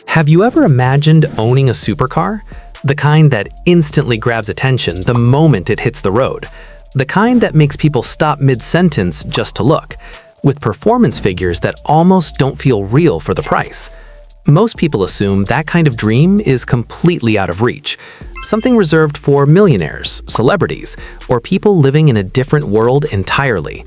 Have you ever imagined owning a supercar? The kind that instantly grabs attention the moment it hits the road. The kind that makes people stop mid-sentence just to look, with performance figures that almost don't feel real for the price. Most people assume that kind of dream is completely out of reach, something reserved for millionaires, celebrities, or people living in a different world entirely.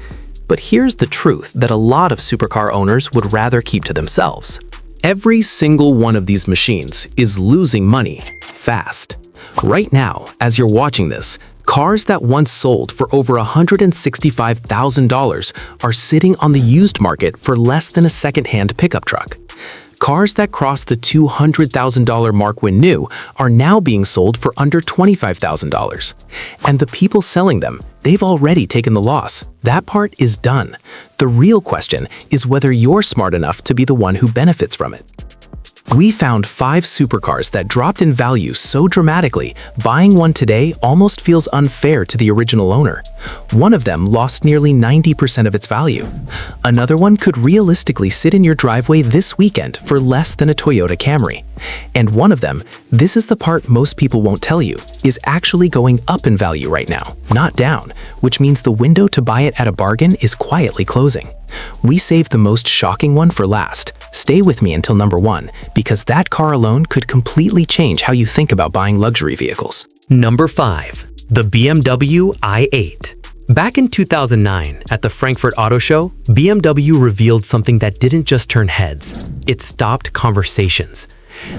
But here's the truth that a lot of supercar owners would rather keep to themselves. Every single one of these machines is losing money fast. Right now, as you're watching this, cars that once sold for over $165,000 are sitting on the used market for less than a second-hand pickup truck. Cars that crossed the $200,000 mark when new are now being sold for under $25,000. And the people selling them, they've already taken the loss. That part is done. The real question is whether you're smart enough to be the one who benefits from it. We found 5 supercars that dropped in value so dramatically, buying one today almost feels unfair to the original owner. One of them lost nearly 90% of its value. Another one could realistically sit in your driveway this weekend for less than a Toyota Camry. And one of them, this is the part most people won't tell you, is actually going up in value right now, not down, which means the window to buy it at a bargain is quietly closing. We saved the most shocking one for last. Stay with me until number 1, because that car alone could completely change how you think about buying luxury vehicles. Number 5. The BMW i8. Back in 2009, at the Frankfurt Auto Show, BMW revealed something that didn't just turn heads. It stopped conversations.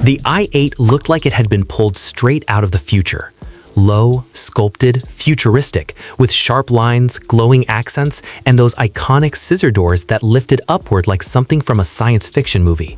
The i8 looked like it had been pulled straight out of the future. Low, sculpted, futuristic, with sharp lines, glowing accents, and those iconic scissor doors that lifted upward like something from a science fiction movie.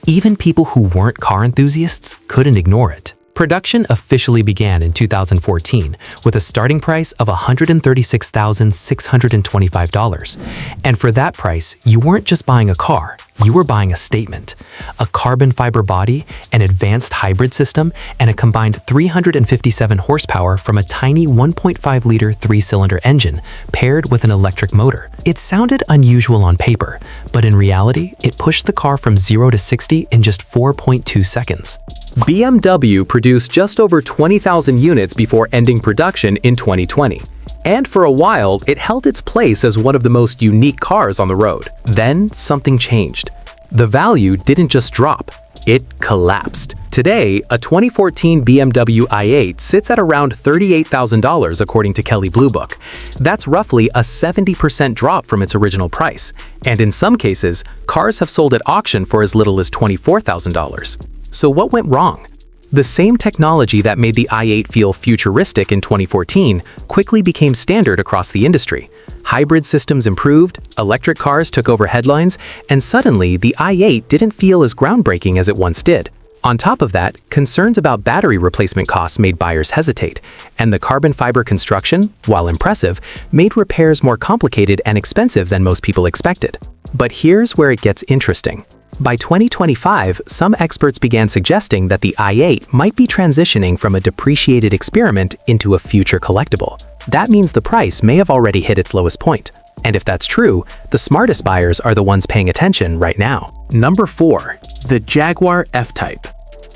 Even people who weren't car enthusiasts couldn't ignore it. Production officially began in 2014 with a starting price of $136,625. And for that price, you weren't just buying a car, you were buying a statement. A carbon fiber body, an advanced hybrid system, and a combined 357 horsepower from a tiny 1.5-liter 3-cylinder engine paired with an electric motor. It sounded unusual on paper, but in reality, it pushed the car from 0 to 60 in just 4.2 seconds. BMW produced just over 20,000 units before ending production in 2020. And for a while, it held its place as one of the most unique cars on the road. Then, something changed. The value didn't just drop, it collapsed. Today, a 2014 BMW i8 sits at around $38,000 according to Kelley Blue Book. That's roughly a 70% drop from its original price. And in some cases, cars have sold at auction for as little as $24,000. So what went wrong? The same technology that made the i8 feel futuristic in 2014 quickly became standard across the industry. Hybrid systems improved, electric cars took over headlines, and suddenly the i8 didn't feel as groundbreaking as it once did. On top of that, concerns about battery replacement costs made buyers hesitate, and the carbon fiber construction, while impressive, made repairs more complicated and expensive than most people expected. But here's where it gets interesting. By 2025, some experts began suggesting that the i8 might be transitioning from a depreciated experiment into a future collectible. That means the price may have already hit its lowest point. And if that's true, the smartest buyers are the ones paying attention right now. Number 4. The Jaguar F-Type.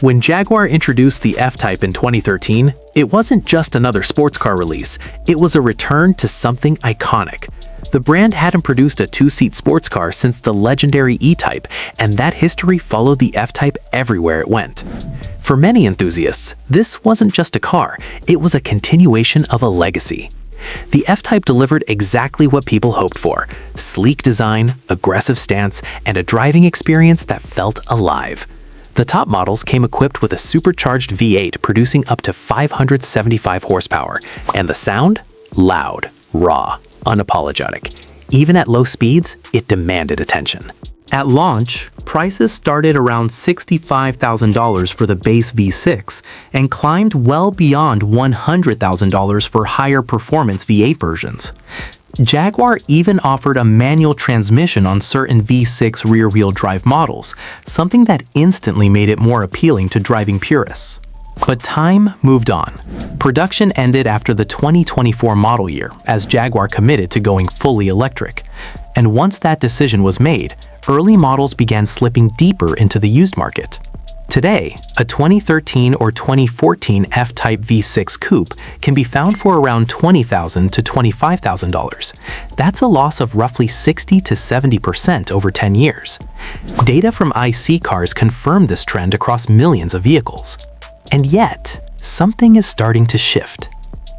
When Jaguar introduced the F-Type in 2013, it wasn't just another sports car release, it was a return to something iconic. The brand hadn't produced a 2-seat sports car since the legendary E-Type, and that history followed the F-Type everywhere it went. For many enthusiasts, this wasn't just a car, it was a continuation of a legacy. The F-Type delivered exactly what people hoped for: sleek design, aggressive stance, and a driving experience that felt alive. The top models came equipped with a supercharged V8 producing up to 575 horsepower, and the sound? Loud, raw, unapologetic. Even at low speeds, it demanded attention. At launch, prices started around $65,000 for the base V6 and climbed well beyond $100,000 for higher performance V8 versions. Jaguar even offered a manual transmission on certain V6 rear-wheel drive models, something that instantly made it more appealing to driving purists. But time moved on. Production ended after the 2024 model year as Jaguar committed to going fully electric. And once that decision was made, early models began slipping deeper into the used market. Today, a 2013 or 2014 F-Type V6 coupe can be found for around $20,000 to $25,000. That's a loss of roughly 60 to 70% over 10 years. Data from IC cars confirm this trend across millions of vehicles. And yet, something is starting to shift.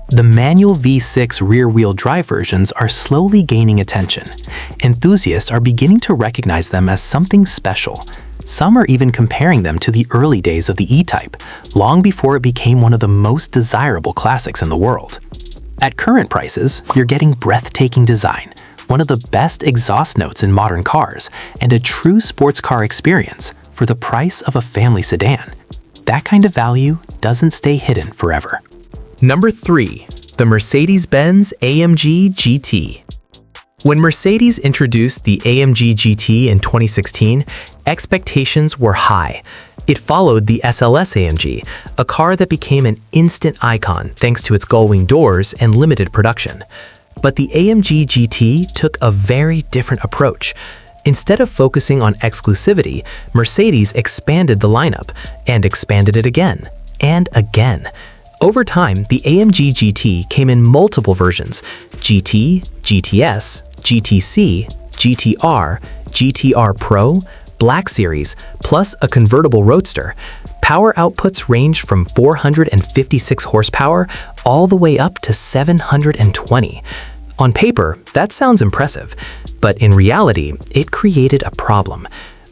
The manual V6 rear-wheel drive versions are slowly gaining attention. Enthusiasts are beginning to recognize them as something special. Some are even comparing them to the early days of the E-Type, long before it became one of the most desirable classics in the world. At current prices, you're getting breathtaking design, one of the best exhaust notes in modern cars, and a true sports car experience for the price of a family sedan. That kind of value doesn't stay hidden forever. Number 3. The Mercedes-Benz AMG GT. When Mercedes introduced the AMG GT in 2016, expectations were high. It followed the SLS AMG, a car that became an instant icon thanks to its gull-wing doors and limited production. But the AMG GT took a very different approach. Instead of focusing on exclusivity, Mercedes expanded the lineup and expanded it again and again. Over time, the AMG GT came in multiple versions: GT, GTS, GTC, GTR, GTR Pro, Black Series, plus a convertible roadster. Power outputs range from 456 horsepower all the way up to 720. On paper, that sounds impressive, but in reality, it created a problem.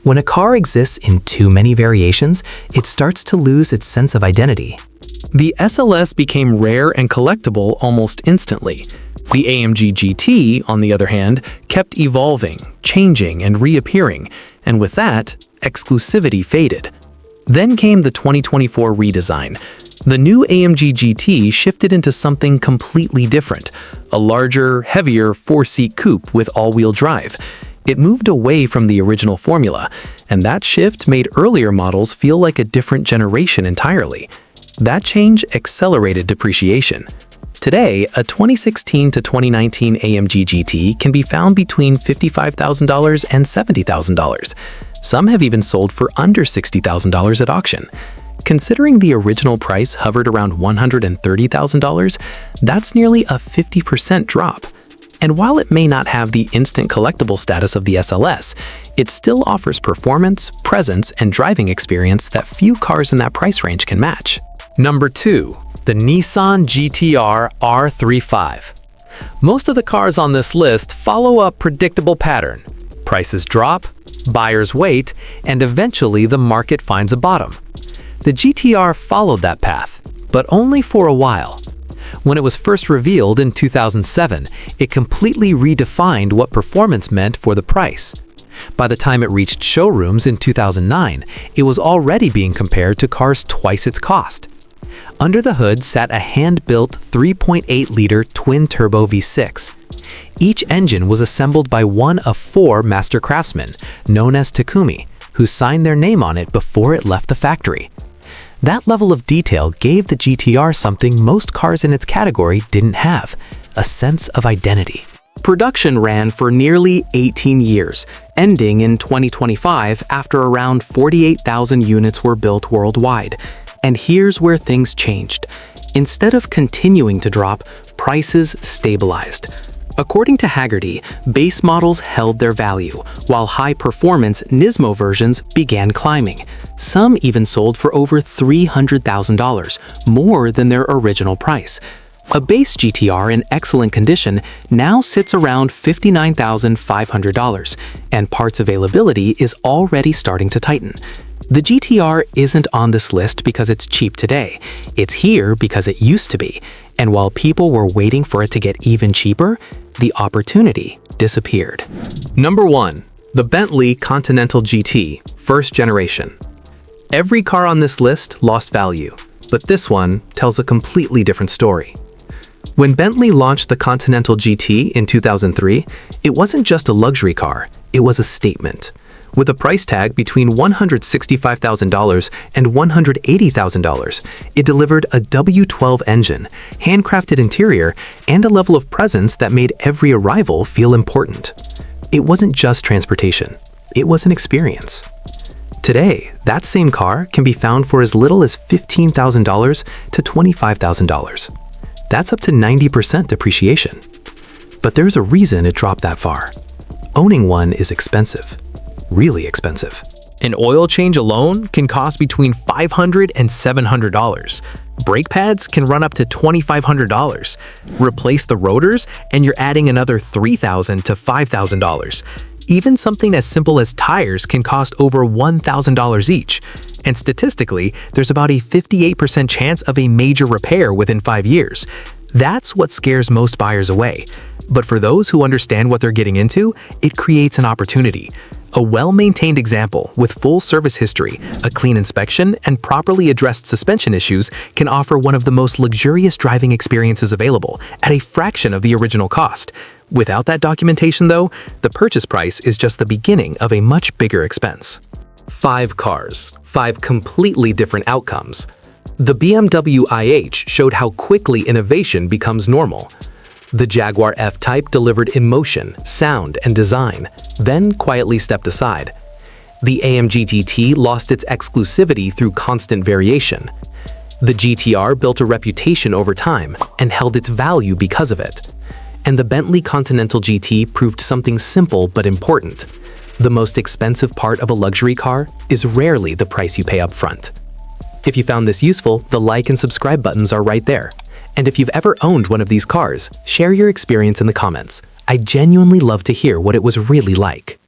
When a car exists in too many variations, it starts to lose its sense of identity. The SLS became rare and collectible almost instantly. The AMG GT, on the other hand, kept evolving, changing, and reappearing, and with that, exclusivity faded. Then came the 2024 redesign. The new AMG GT shifted into something completely different, a larger, heavier four-seat coupe with all-wheel drive. It moved away from the original formula, and that shift made earlier models feel like a different generation entirely. That change accelerated depreciation. Today, a 2016 to 2019 AMG GT can be found between $55,000 and $70,000. Some have even sold for under $60,000 at auction. Considering the original price hovered around $130,000, that's nearly a 50% drop. And while it may not have the instant collectible status of the SLS, it still offers performance, presence, and driving experience that few cars in that price range can match. Number 2. The Nissan GT-R R35. Most of the cars on this list follow a predictable pattern. Prices drop, buyers wait, and eventually the market finds a bottom. The GT-R followed that path, but only for a while. When it was first revealed in 2007, it completely redefined what performance meant for the price. By the time it reached showrooms in 2009, it was already being compared to cars twice its cost. Under the hood sat a hand-built 3.8-liter twin-turbo V6. Each engine was assembled by one of 4 master craftsmen, known as Takumi, who signed their name on it before it left the factory. That level of detail gave the GT-R something most cars in its category didn't have: a sense of identity. Production ran for nearly 18 years, ending in 2025 after around 48,000 units were built worldwide. And here's where things changed. Instead of continuing to drop, prices stabilized. According to Haggerty, base models held their value, while high-performance Nismo versions began climbing. Some even sold for over $300,000, more than their original price. A base GT-R in excellent condition now sits around $59,500, and parts availability is already starting to tighten. The GT-R isn't on this list because it's cheap today. It's here because it used to be, and while people were waiting for it to get even cheaper, the opportunity disappeared. Number 1. The Bentley Continental GT, first generation. Every car on this list lost value, but this one tells a completely different story. When Bentley launched the Continental GT in 2003, it wasn't just a luxury car, it was a statement. With a price tag between $165,000 and $180,000, it delivered a W12 engine, handcrafted interior, and a level of presence that made every arrival feel important. It wasn't just transportation, it was an experience. Today, that same car can be found for as little as $15,000 to $25,000. That's up to 90% depreciation. But there's a reason it dropped that far. Owning one is expensive. Really expensive. An oil change alone can cost between $500 and $700. Brake pads can run up to $2,500. Replace the rotors, and you're adding another $3,000 to $5,000. Even something as simple as tires can cost over $1,000 each. And statistically, there's about a 58% chance of a major repair within 5 years. That's what scares most buyers away. But for those who understand what they're getting into, it creates an opportunity. A well-maintained example with full service history, a clean inspection, and properly addressed suspension issues can offer one of the most luxurious driving experiences available at a fraction of the original cost. Without that documentation, though, the purchase price is just the beginning of a much bigger expense. 5 cars, 5 completely different outcomes. The BMW iH showed how quickly innovation becomes normal. The Jaguar F-Type delivered emotion, sound, and design, then quietly stepped aside. The AMG GT lost its exclusivity through constant variation. The GTR built a reputation over time and held its value because of it. And the Bentley Continental GT proved something simple but important. The most expensive part of a luxury car is rarely the price you pay up front. If you found this useful, the like and subscribe buttons are right there. And if you've ever owned one of these cars, share your experience in the comments. I genuinely love to hear what it was really like.